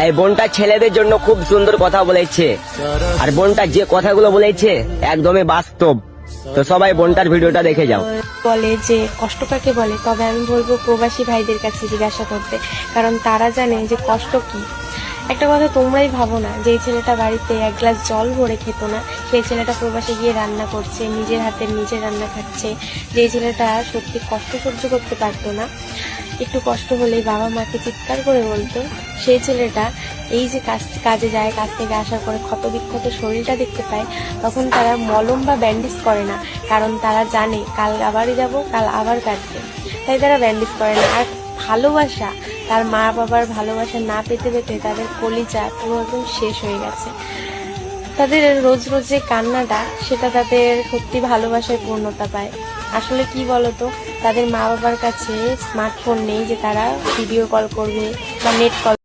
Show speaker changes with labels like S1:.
S1: এই বোনটা ছেলেদের জন্য খুব সুন্দর কথা বলেছে, আর বোনটা যে কথাগুলো বলেছে একদমই বাস্তব। তো সবাই বোনটার ভিডিওটা দেখে যাও।
S2: বলে যে কষ্ট কাকে বলে, তবে আমি বলবো প্রবাসী ভাইদের কাছে জিজ্ঞাসা করতে, কারণ তারা জানে যে কষ্ট কি। একটা কথা তোমরাই ভাবো না, যে ছেলেটা বাড়িতে এক গ্লাস জল ভরে খেত না, সেই ছেলেটা প্রবাসে গিয়ে রান্না করছে, নিজের হাতে নিজে রান্না খাচ্ছে। যে ছেলেটা সত্যি কষ্ট সহ্য করতে পারতো না, একটু কষ্ট হলেই বাবা মাকে চিৎকার করে বলতো, সেই ছেলেটা এই যে কাজে যায়, কাজ থেকে আসার পরে ক্ষত বিক্ষত শরীরটা দেখতে পায়, তখন তারা মলম বা ব্যান্ডেজ করে না, কারণ তারা জানে কাল আবারই যাব, কাল আবার কাটবে, তাই তারা ব্যান্ডেজ করে না। আর ভালোবাসা, তার মা বাবার ভালোবাসা না পেতে পেতে তাদের কলিজা পুরো একদম শেষ হয়ে গেছে। তাদের রোজ রোজ যে কান্নাটা, সেটা তাদের সত্যি ভালোবাসায় পূর্ণতা পায়। আসলে কি বলতো, তাদের মা বাবার কাছে স্মার্টফোন নেই যে তারা ভিডিও কল করবে বা নেট কল